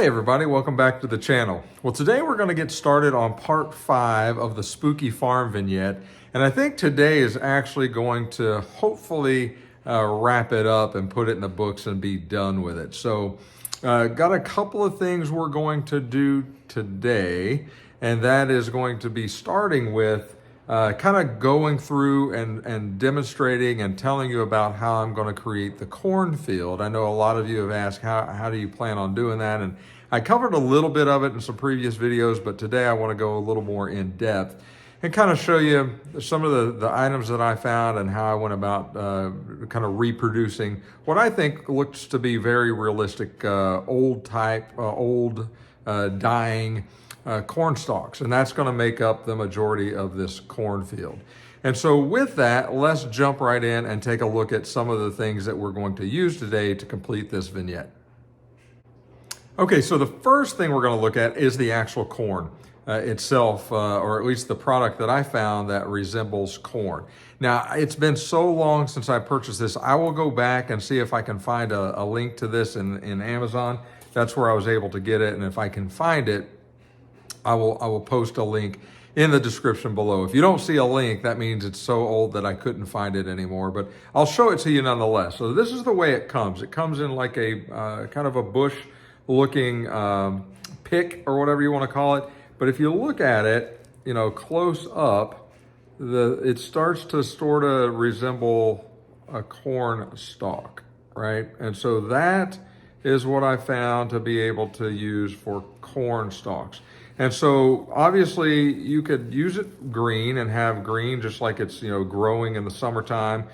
Hey everybody, welcome back to the channel. Well, today we're going to get started on part 5 of the Spooky Farm vignette, and I think today is actually going to hopefully wrap it up and put it in the books and be done with it. So got a couple of things we're going to do today, and that is going to be starting with kind of going through and demonstrating and telling you about how I'm going to create the cornfield. I know a lot of you have asked, how do you plan on doing that? And I covered a little bit of it in some previous videos, but today I want to go a little more in depth and kind of show you some of the items that I found and how I went about kind of reproducing what I think looks to be very realistic, old dying corn stalks, and that's going to make up the majority of this cornfield. And so with that, let's jump right in and take a look at some of the things that we're going to use today to complete this vignette. Okay, so the first thing we're going to look at is the actual corn itself, or at least the product that I found that resembles corn. Now, it's been so long since I purchased this, I will go back and see if I can find a link to this in Amazon. That's where I was able to get it, and if I can find it, I will post a link in the description below. If you don't see a link, that means it's so old that I couldn't find it anymore, but I'll show it to you nonetheless. So this is the way it comes. It comes in like a kind of a bush looking pick or whatever you want to call it. But if you look at it, you know, close up, it starts to sort of resemble a corn stalk, right? And so that is what I found to be able to use for corn stalks. And so obviously you could use it green and have green just like it's, you know, growing in the summertime.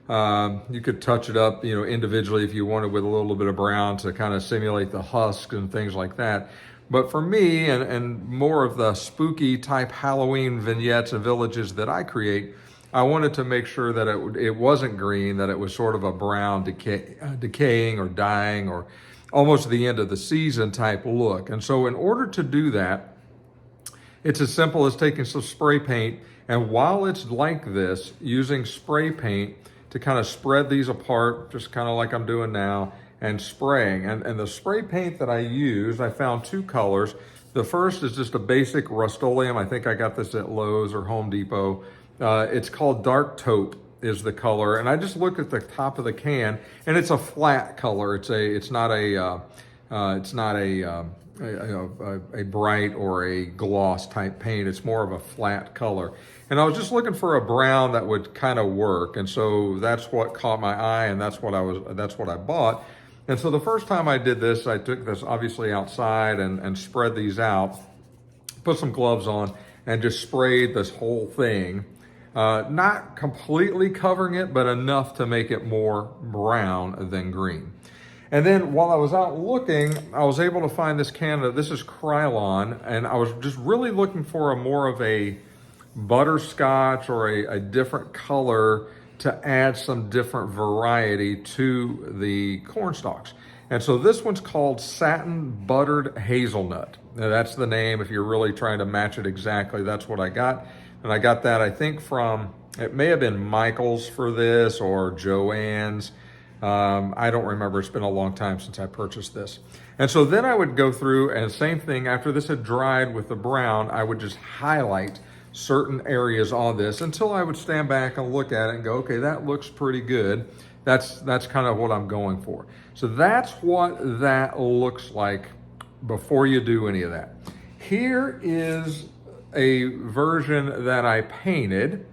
You could touch it up, you know, individually if you wanted with a little bit of brown to kind of simulate the husk and things like that. But for me and more of the spooky type Halloween vignettes and villages that I create, I wanted to make sure that it wasn't green, that it was sort of a brown decaying or dying or almost the end of the season type look. And so in order to do that, it's as simple as taking some spray paint, and while it's like this, using spray paint to kind of spread these apart, just kind of like I'm doing now, and spraying. And the spray paint that I used, I found 2 colors. The first is just a basic Rust-Oleum. I think I got this at Lowe's or Home Depot. It's called Dark Taupe is the color, and I just looked at the top of the can, and it's a flat color. It's not a bright or a gloss type paint. It's more of a flat color. And I was just looking for a brown that would kind of work. And so that's what caught my eye, and that's what I bought. And so the first time I did this, I took this obviously outside and spread these out, put some gloves on, and just sprayed this whole thing. Not completely covering it, but enough to make it more brown than green. And then while I was out looking, I was able to find this can. This is Krylon, and I was just really looking for more of a butterscotch or a different color to add some different variety to the corn stalks. And so this one's called Satin Buttered Hazelnut. Now that's the name. If you're really trying to match it exactly, that's what I got. And I got that, I think, from, it may have been Michael's for this or Joann's. I don't remember. It's been a long time since I purchased this. And so then I would go through, and same thing, after this had dried with the brown, I would just highlight certain areas on this until I would stand back and look at it and go, okay, that looks pretty good. That's kind of what I'm going for. So that's what that looks like before you do any of that. Here is a version that I painted.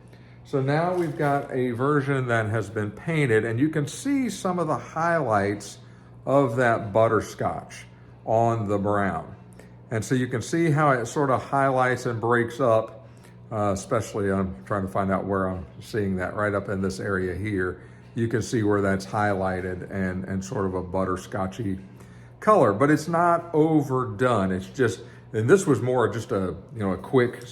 So now we've got a version that has been painted, and you can see some of the highlights of that butterscotch on the brown. And so you can see how it sort of highlights and breaks up, especially I'm trying to find out where I'm seeing that, right up in this area here. You can see where that's highlighted and sort of a butterscotchy color, but it's not overdone. It's just, and this was more just a quick,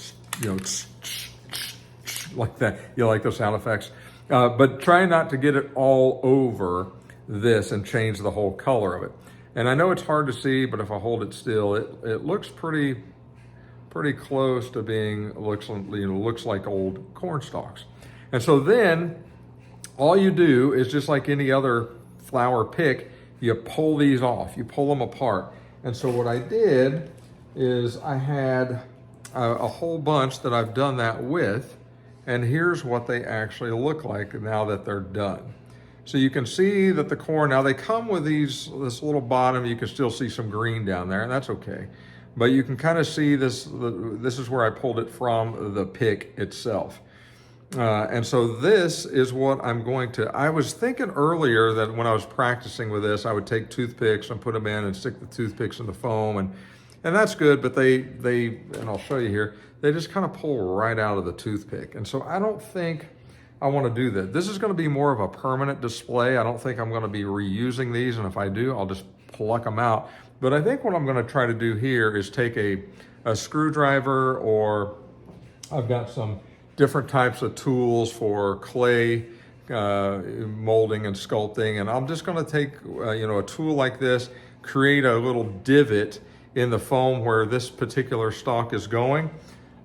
like that, like those sound effects, but try not to get it all over this and change the whole color of it. And I know it's hard to see, but if I hold it still, it looks pretty close to being, looks like old corn stalks. And so then all you do is, just like any other flower pick, you pull these off, you pull them apart. And so what I did is I had a whole bunch that I've done that with, and here's what they actually look like now that they're done. So you can see that the corn, now they come with this little bottom, you can still see some green down there, and that's okay. But you can kind of see this is where I pulled it from the pick itself. And so this is what I'm going to, I was thinking earlier that when I was practicing with this, I would take toothpicks and put them in and stick the toothpicks in the foam, and that's good, but they, and I'll show you here, they just kind of pull right out of the toothpick. And so I don't think I want to do that. This is going to be more of a permanent display. I don't think I'm going to be reusing these, and if I do, I'll just pluck them out. But I think what I'm going to try to do here is take a screwdriver, or I've got some different types of tools for clay molding and sculpting, and I'm just going to take a tool like this, create a little divot in the foam where this particular stalk is going.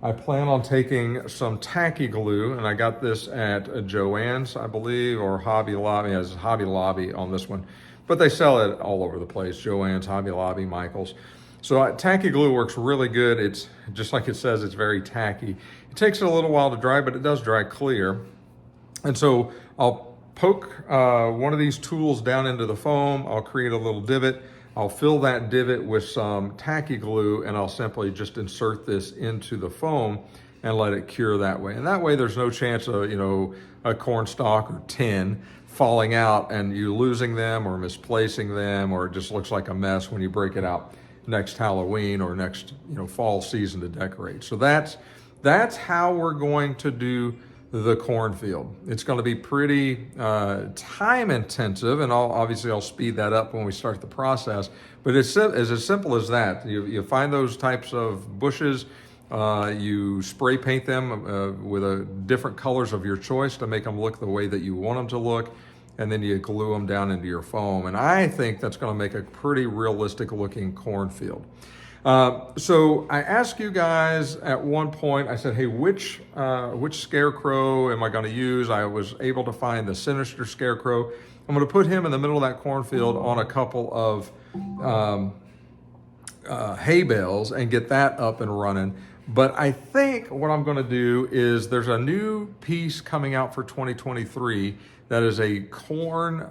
I plan on taking some tacky glue, and I got this at Joann's, I believe, or Hobby Lobby. It has Hobby Lobby on this one, but they sell it all over the place, Joann's, Hobby Lobby, Michael's. So tacky glue works really good. It's just like it says, it's very tacky. It takes it a little while to dry, but it does dry clear. And so I'll poke one of these tools down into the foam. I'll create a little divot. I'll fill that divot with some tacky glue, and I'll simply just insert this into the foam and let it cure that way. And that way there's no chance of, a corn stalk or 10 falling out and you losing them or misplacing them, or it just looks like a mess when you break it out next Halloween or next, fall season to decorate. So that's how we're going to do the cornfield. It's going to be pretty time intensive, and I'll speed that up when we start the process, but it's as simple as that. You find those types of bushes, you spray paint them with different colors of your choice to make them look the way that you want them to look, and then you glue them down into your foam. And I think that's going to make a pretty realistic looking cornfield. So I asked you guys at one point, I said, hey, which scarecrow am I going to use? I was able to find the Sinister Scarecrow. I'm going to put him in the middle of that cornfield on a couple of hay bales and get that up and running. But I think what I'm going to do is there's a new piece coming out for 2023 that is a corn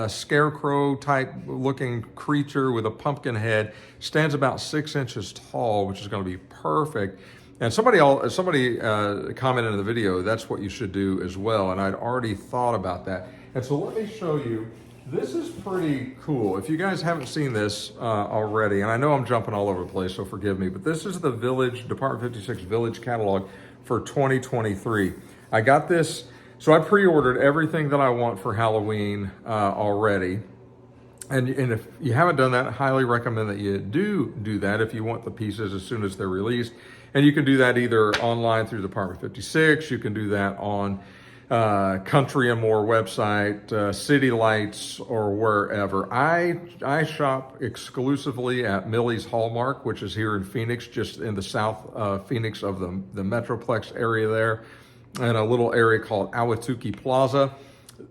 scarecrow type looking creature with a pumpkin head, stands about 6 inches tall, which is going to be perfect. And somebody commented in the video, that's what you should do as well. And I'd already thought about that. And so let me show you, this is pretty cool. If you guys haven't seen this already, and I know I'm jumping all over the place, so forgive me, but this is the Department 56 Village Catalog for 2023. I got this. So I pre-ordered everything that I want for Halloween already. And if you haven't done that, I highly recommend that you do that if you want the pieces as soon as they're released. And you can do that either online through Department 56, you can do that on Country and More website, City Lights, or wherever. I shop exclusively at Millie's Hallmark, which is here in Phoenix, just in the south Phoenix of the Metroplex area there, and a little area called Ahwatukee Plaza.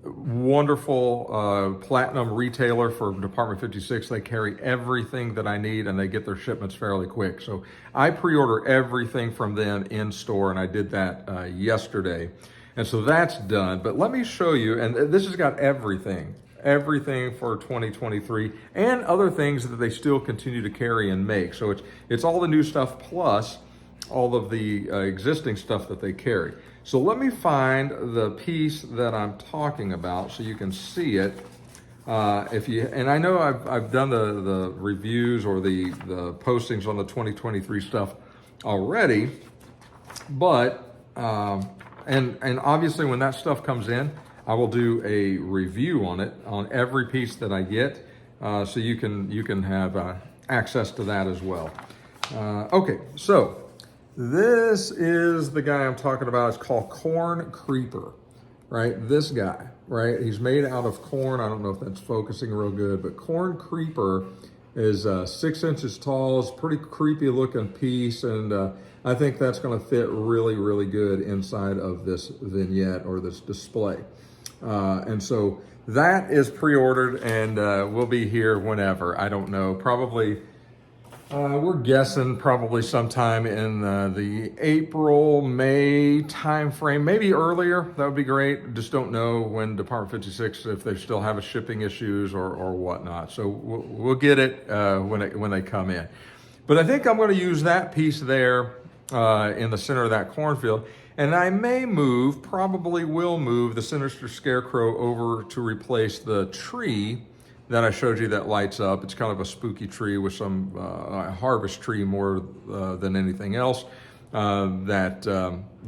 Wonderful platinum retailer for Department 56. They carry everything that I need, and they get their shipments fairly quick. So I pre-order everything from them in store, and I did that yesterday. And so that's done. But let me show you, and this has got everything for 2023 and other things that they still continue to carry and make. So it's all the new stuff plus all of the existing stuff that they carry. So let me find the piece that I'm talking about so you can see it. And I know I've done the reviews or the postings on the 2023 stuff already, but and obviously when that stuff comes in, I will do a review on it on every piece that I get, so you can have access to that as well. Okay, so this is the guy I'm talking about. It's called Corn Creeper, right? This guy, right? He's made out of corn. I don't know if that's focusing real good, but Corn Creeper is 6 inches tall. It's a pretty creepy looking piece, and I think that's going to fit really, really good inside of this vignette or this display. And so that is pre-ordered and will be here whenever. I don't know, probably We're guessing probably sometime in the April, May timeframe, maybe earlier. That would be great. Just don't know when Department 56, if they still have a shipping issues or whatnot. So we'll get it when they come in. But I think I'm going to use that piece there in the center of that cornfield. And I may move, probably will move the Sinister Scarecrow over to replace the tree that I showed you that lights up. It's kind of a spooky tree with some harvest tree more than anything else that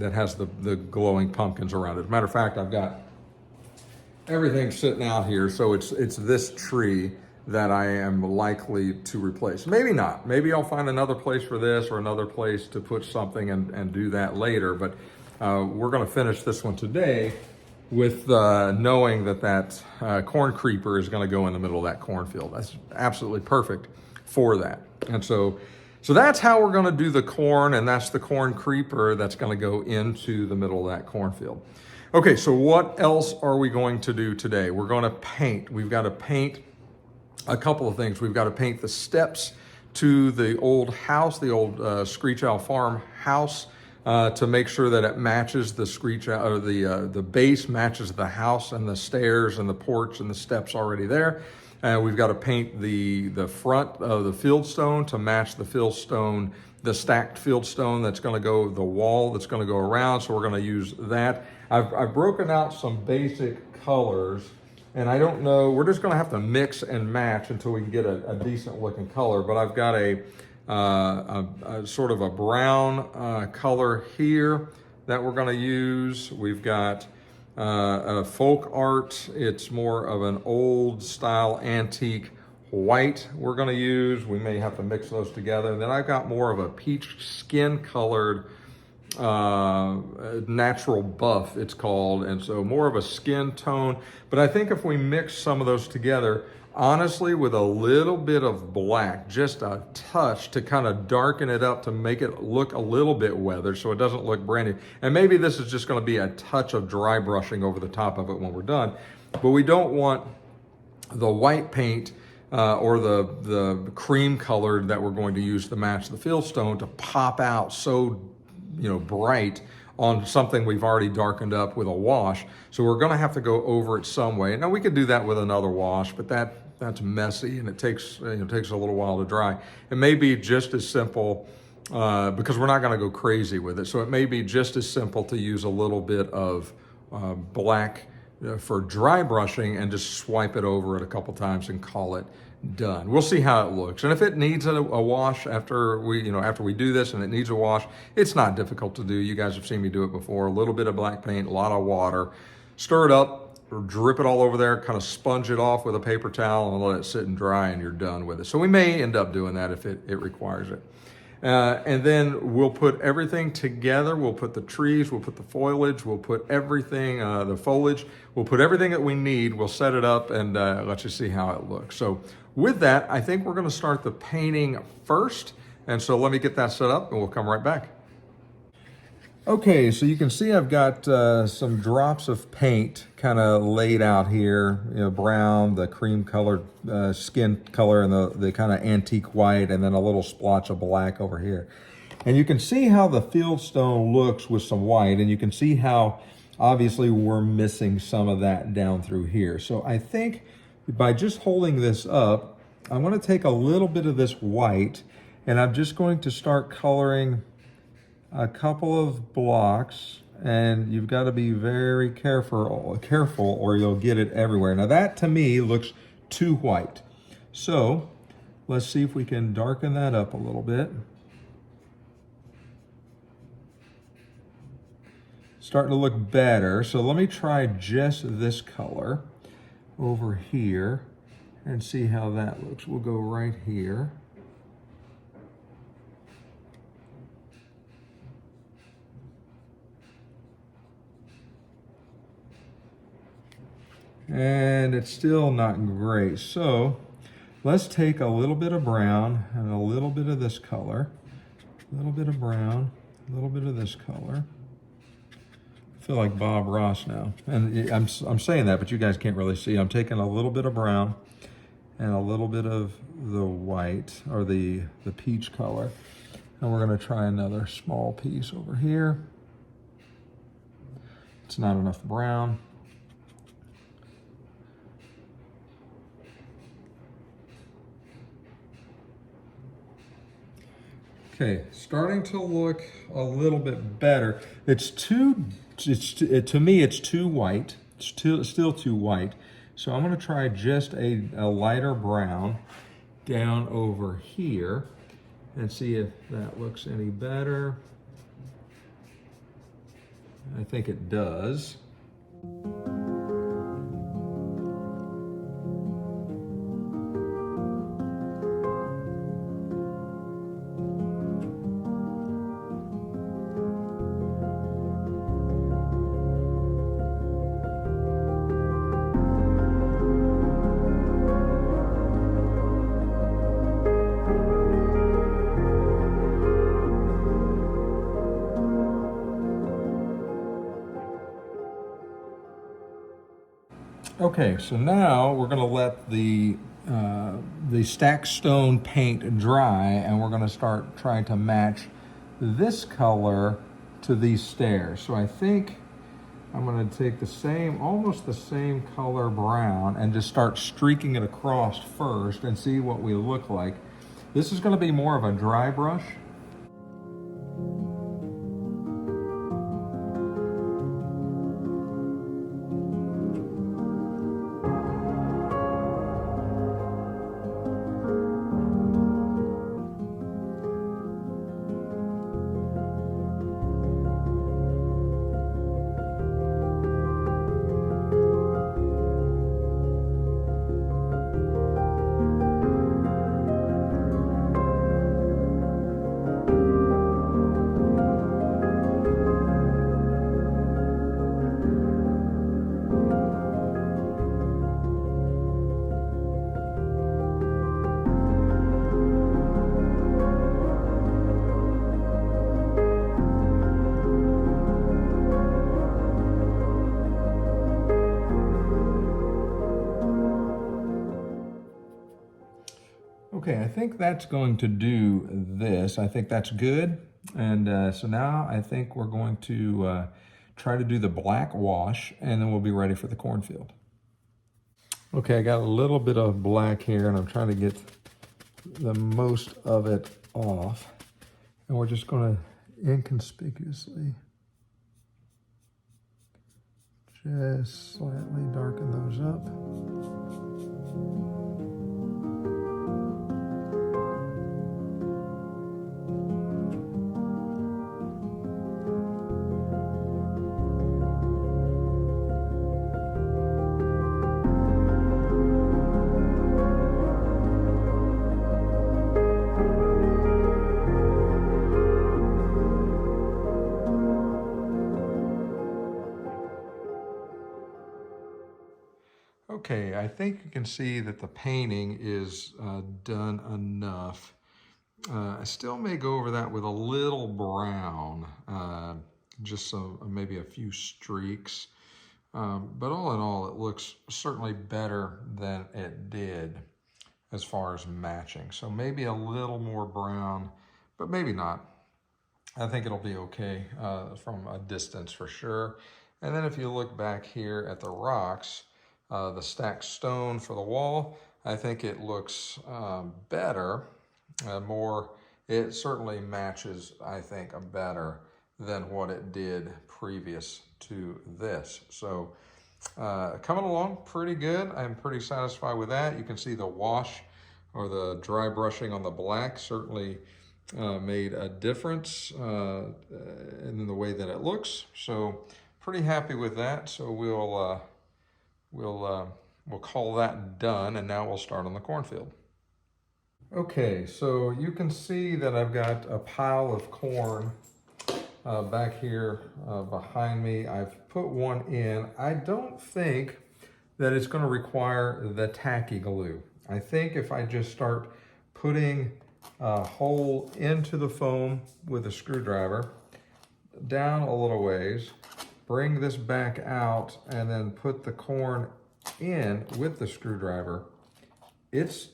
has the glowing pumpkins around it. As a matter of fact, I've got everything sitting out here, so it's this tree that I am likely to replace. Maybe not. Maybe I'll find another place for this or another place to put something and do that later. But we're going to finish this one today with knowing that corn creeper is going to go in the middle of that cornfield. That's absolutely perfect for that. And so that's how we're going to do the corn, and that's the corn creeper that's going to go into the middle of that cornfield. Okay, so what else are we going to do today? We're going to paint. We've got to paint a couple of things. We've got to paint the steps to the old house, the old Screech Owl Farm house, to make sure that it matches the Screech Owl, or the base matches the house and the stairs and the porch and the steps already there. We've got to paint the front of the Fieldstone to match the Fieldstone, the stacked Fieldstone that's going to go, the wall that's going to go around. So we're going to use that. I've broken out some basic colors. And I don't know, we're just going to have to mix and match until we can get a decent looking color. But I've got a sort of a brown color here that we're going to use. We've got a folk art. It's more of an old style antique white we're going to use. We may have to mix those together. And then I've got more of a peach skin colored natural buff, it's called, and so more of a skin tone. But I think if we mix some of those together, honestly, with a little bit of black, just a touch to kind of darken it up to make it look a little bit weathered so it doesn't look brand new. And maybe this is just going to be a touch of dry brushing over the top of it when we're done. But we don't want the white paint or the cream colored that we're going to use to match the Fieldstone to pop out so bright on something we've already darkened up with a wash. So we're going to have to go over it some way. Now we could do that with another wash, but that's messy and it takes a little while to dry. It may be just as simple because we're not going to go crazy with it. So it may be just as simple to use a little bit of black for dry brushing and just swipe it over it a couple times and call it done. We'll see how it looks. And if it needs a wash after we do this and it needs a wash, it's not difficult to do. You guys have seen me do it before. A little bit of black paint, a lot of water, stir it up, or drip it all over there, kind of sponge it off with a paper towel and let it sit and dry and you're done with it. So we may end up doing that if it requires it. And then we'll put everything together. We'll put the trees, we'll put the foliage, we'll put everything, the foliage, we'll put everything that we need. We'll set it up and let you see how it looks. So with that, I think we're going to start the painting first. And so let me get that set up and we'll come right back. Okay, so you can see I've got some drops of paint kind of laid out here, brown, the cream colored skin color, and the kind of antique white, and then a little splotch of black over here. And you can see how the Fieldstone looks with some white, and you can see how obviously we're missing some of that down through here. So I think by just holding this up, I want to take a little bit of this white, and I'm just going to start coloring a couple of blocks, and you've got to be very careful or you'll get it everywhere. Now that to me looks too white. So let's see if we can darken that up a little bit. Starting to look better. So let me try just this color over here and see how that looks. We'll go right here. And it's still not great. So let's take a little bit of brown and a little bit of this color, a little bit of brown, a little bit of this color. I feel like Bob Ross now. And I'm saying that, but you guys can't really see. I'm taking a little bit of brown and a little bit of the white, or the peach color. And we're gonna try another small piece over here. It's not enough brown. Okay, starting to look a little bit better. To me, it's too white. It's still too white. So I'm gonna try just a lighter brown down over here and see if that looks any better. I think it does. Okay, so now we're gonna let the stacked stone paint dry, and we're gonna start trying to match this color to these stairs. So I think I'm gonna take the same, almost the same color brown, and just start streaking it across first and see what we look like. This is gonna be more of a dry brush. Okay, I think that's going to do this. I think that's good. And so now I think we're going to try to do the black wash, and then we'll be ready for the cornfield. Okay, I got a little bit of black here, and I'm trying to get the most of it off. And we're just going to inconspicuously just slightly darken those up. Okay, I think you can see that the painting is done enough. I still may go over that with a little brown, just so maybe a few streaks. But all in all, it looks certainly better than it did as far as matching. So maybe a little more brown, but maybe not. I think it'll be okay from a distance for sure. And then if you look back here at the rocks, the stacked stone for the wall, I think it looks better, it certainly matches, I think, better than what it did previous to this. So coming along pretty good. I'm pretty satisfied with that. You can see the wash or the dry brushing on the black certainly made a difference in the way that it looks. So pretty happy with that. So we'll call that done, and now we'll start on the cornfield. Okay, so you can see that I've got a pile of corn back here behind me. I've put one in. I don't think that it's going to require the tacky glue. I think if I just start putting a hole into the foam with a screwdriver, down a little ways, bring this back out, and then put the corn in with the screwdriver, it's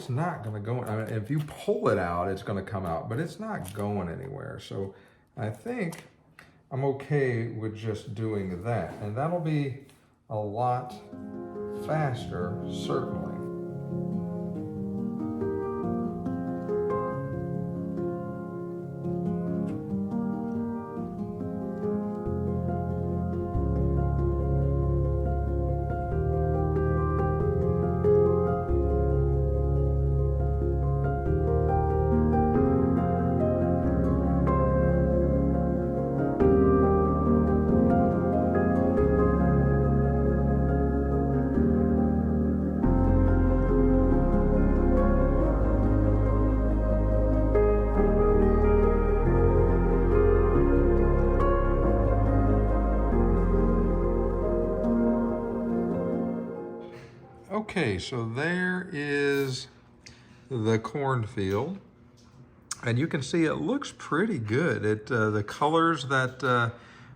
not going to go. I mean, if you pull it out, it's going to come out, but it's not going anywhere. So I think I'm okay with just doing that, and that'll be a lot faster, certainly. Okay, so there is the cornfield, and you can see it looks pretty good. The colors that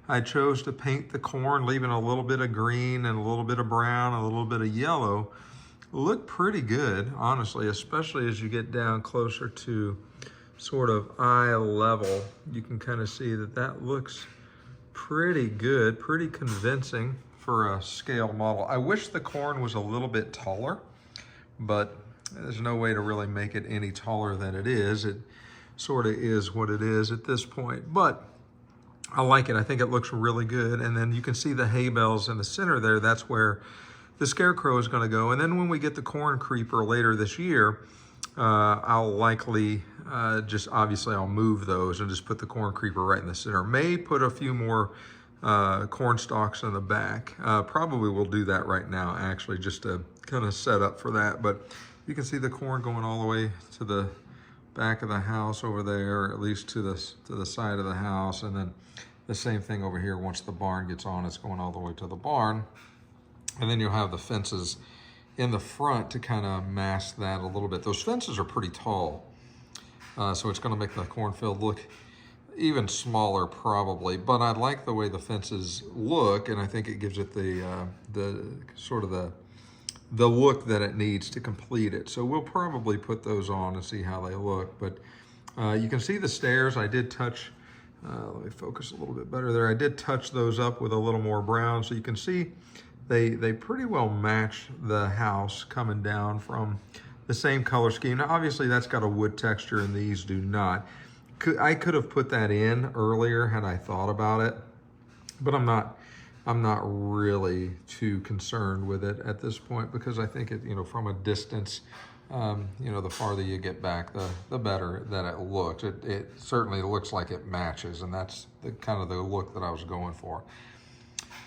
I chose to paint the corn, leaving a little bit of green and a little bit of brown, a little bit of yellow, look pretty good, honestly, especially as you get down closer to sort of eye level. You can kind of see that that looks pretty good, pretty convincing for a scale model. I wish the corn was a little bit taller, but there's no way to really make it any taller than it is. It sort of is what it is at this point, but I like it. I think it looks really good. And then you can see the hay bales in the center there. That's where the scarecrow is going to go. And then when we get the corn creeper later this year, I'll likely obviously I'll move those and just put the corn creeper right in the center. May put a few more corn stalks in the back. Probably will do that right now, actually, just to kind of set up for that. But you can see the corn going all the way to the back of the house over there, or at least to the side of the house. And then the same thing over here. Once the barn gets on, it's going all the way to the barn. And then you'll have the fences in the front to kind of mask that a little bit. Those fences are pretty tall, so it's going to make the cornfield look even smaller probably, but I like the way the fences look, and I think it gives it the sort of the look that it needs to complete it. So we'll probably put those on and see how they look. But you can see the stairs. I did touch, let me focus a little bit better there. I did touch those up with a little more brown, so you can see they pretty well match the house coming down from the same color scheme. Now obviously that's got a wood texture and these do not. I could have put that in earlier had I thought about it, but I'm not really too concerned with it at this point, because I think it, from a distance, the farther you get back, the better that it looks. It certainly looks like it matches, and that's the kind of the look that I was going for.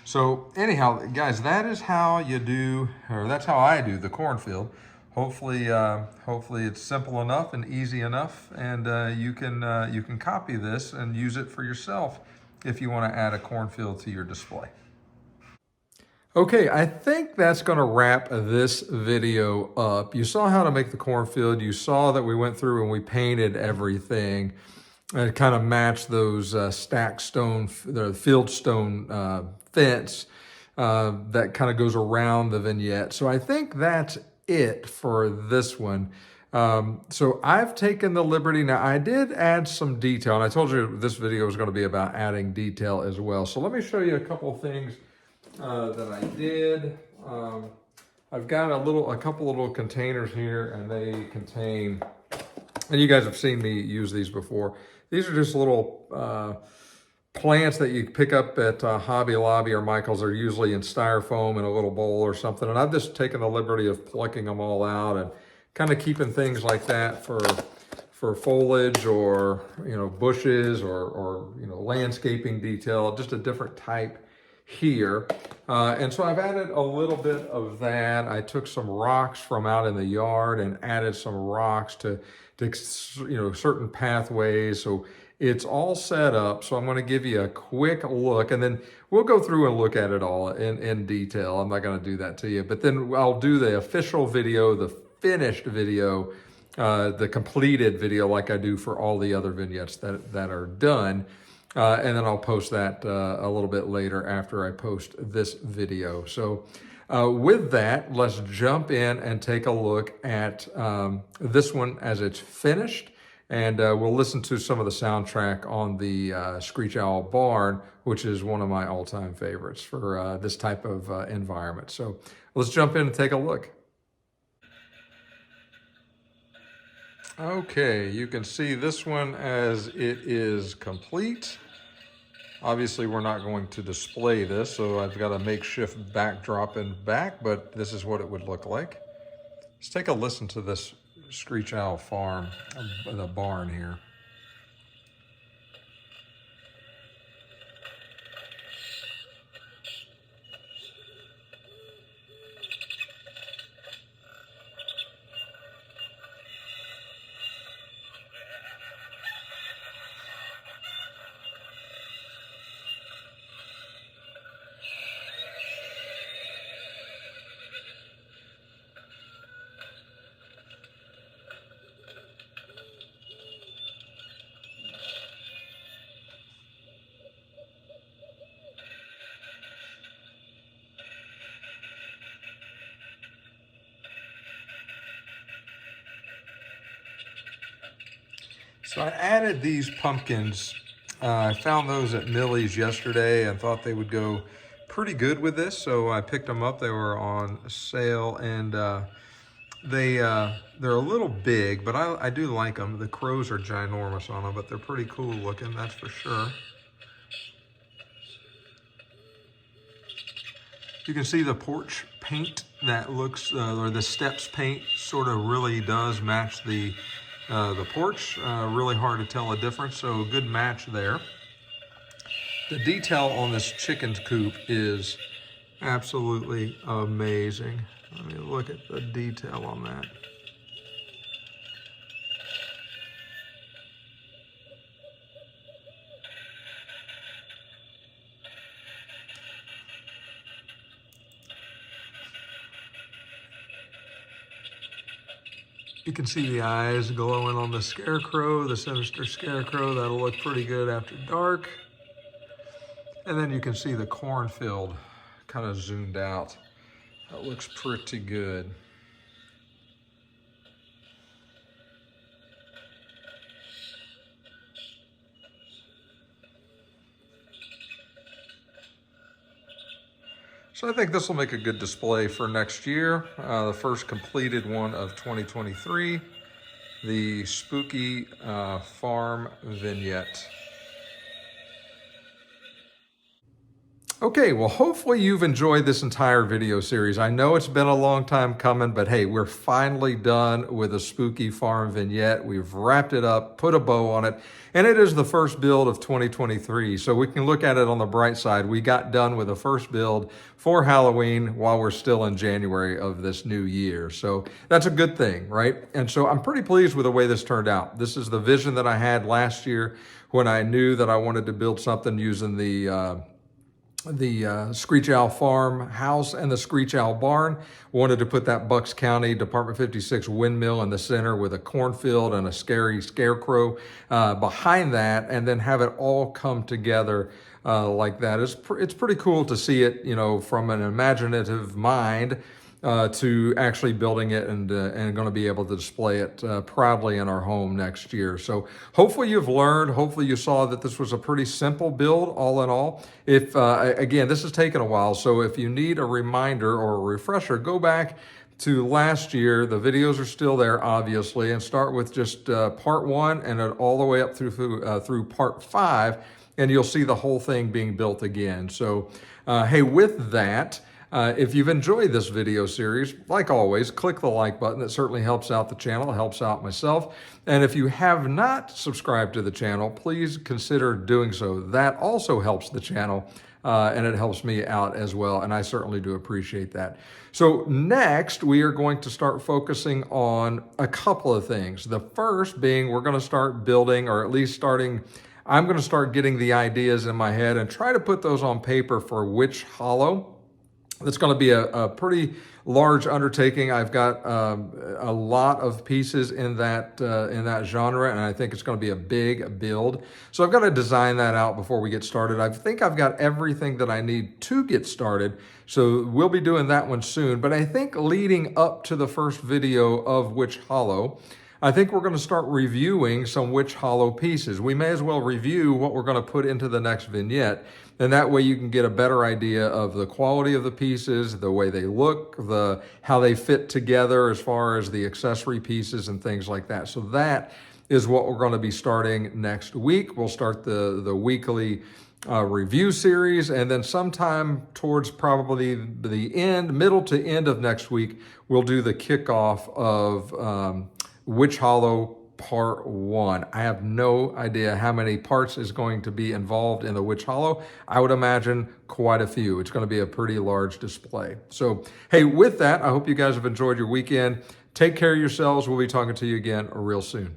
So anyhow, guys, that is how you do, or that's how I do the cornfield. Hopefully it's simple enough and easy enough, and you can copy this and use it for yourself if you want to add a cornfield to your display. Okay, I think that's going to wrap this video up. You saw how to make the cornfield. You saw that we went through and we painted everything and kind of matched those stacked stone, the Fieldstone fence that kind of goes around the vignette. So I think that's it for this one. So I've taken the liberty. Now I did add some detail, and I told you this video was going to be about adding detail as well. So let me show you a couple of things that I did. I've got a couple of little containers here, and they contain, and you guys have seen me use these before. These are just little plants that you pick up at Hobby Lobby or Michael's. Are usually in styrofoam in a little bowl or something. And I've just taken the liberty of plucking them all out and kind of keeping things like that for foliage or, bushes or landscaping detail, just a different type here. And so I've added a little bit of that. I took some rocks from out in the yard and added some rocks to certain pathways. So it's all set up. So I'm going to give you a quick look, and then we'll go through and look at it all in detail. I'm not going to do that to you, but then I'll do the official video, the finished video, the completed video, like I do for all the other vignettes that are done. And then I'll post that a little bit later after I post this video. So With that, let's jump in and take a look at this one as it's finished. And we'll listen to some of the soundtrack on the Screech Owl Barn, which is one of my all-time favorites for this type of environment. So let's jump in and take a look. Okay, you can see this one as it is complete. Obviously, we're not going to display this, so I've got a makeshift backdrop in back, but this is what it would look like. Let's take a listen to this Screech Owl Farm, the barn here. So I added these pumpkins. I found those at Millie's yesterday and thought they would go pretty good with this, so I picked them up. They were on sale, and they're a little big, but I do like them. The crows are ginormous on them, but they're pretty cool looking, that's for sure. You can see the porch paint that looks, or the steps paint sort of really does match the porch. Really hard to tell a difference, so good match there. The detail on this chicken coop is absolutely amazing. Let me look at the detail on that. You can see the eyes glowing on the scarecrow, the Sinister Scarecrow. That'll look pretty good after dark. And then you can see the cornfield kind of zoomed out. That looks pretty good. So I think this will make a good display for next year. The first completed one of 2023, the Spooky Farm Vignette. Okay, well, hopefully you've enjoyed this entire video series. I know it's been a long time coming, but hey, we're finally done with a Spooky Farm Vignette. We've wrapped it up, put a bow on it, and it is the first build of 2023. So we can look at it on the bright side. We got done with the first build for Halloween while we're still in January of this new year. So that's a good thing, right? And so I'm pretty pleased with the way this turned out. This is the vision that I had last year when I knew that I wanted to build something using the Screech Owl Farm house and the Screech Owl Barn. Wanted to put that Bucks County Department 56 windmill in the center with a cornfield and a scary scarecrow behind that, and then have it all come together like that. It's pretty cool to see it, you know, from an imaginative mind to actually building it and going to be able to display it proudly in our home next year. So hopefully you've learned, hopefully you saw that this was a pretty simple build all in all. If again, this has taken a while, so if you need a reminder or a refresher, go back to last year. The videos are still there, obviously, and start with just part 1 and all the way up through part 5, and you'll see the whole thing being built again. So hey, with that, if you've enjoyed this video series, like always, click the like button. It certainly helps out the channel, it helps out myself. And if you have not subscribed to the channel, please consider doing so. That also helps the channel, and it helps me out as well, and I certainly do appreciate that. So next, we are going to start focusing on a couple of things. The first being we're going to start building, or at least I'm going to start getting the ideas in my head and try to put those on paper for Witch Hollow. It's going to be a pretty large undertaking. I've got a lot of pieces in that genre, and I think it's going to be a big build. So I've got to design that out before we get started. I think I've got everything that I need to get started. So we'll be doing that one soon. But I think leading up to the first video of Witch Hollow, I think we're going to start reviewing some Witch Hollow pieces. We may as well review what we're going to put into the next vignette, and that way you can get a better idea of the quality of the pieces, the way they look, how they fit together as far as the accessory pieces and things like that. So that is what we're going to be starting next week. We'll start the weekly review series, and then sometime towards probably the middle to end of next week, we'll do the kickoff of Witch Hollow Part 1. I have no idea how many parts is going to be involved in the Witch Hollow. I would imagine quite a few. It's going to be a pretty large display. So, hey, with that, I hope you guys have enjoyed your weekend. Take care of yourselves. We'll be talking to you again real soon.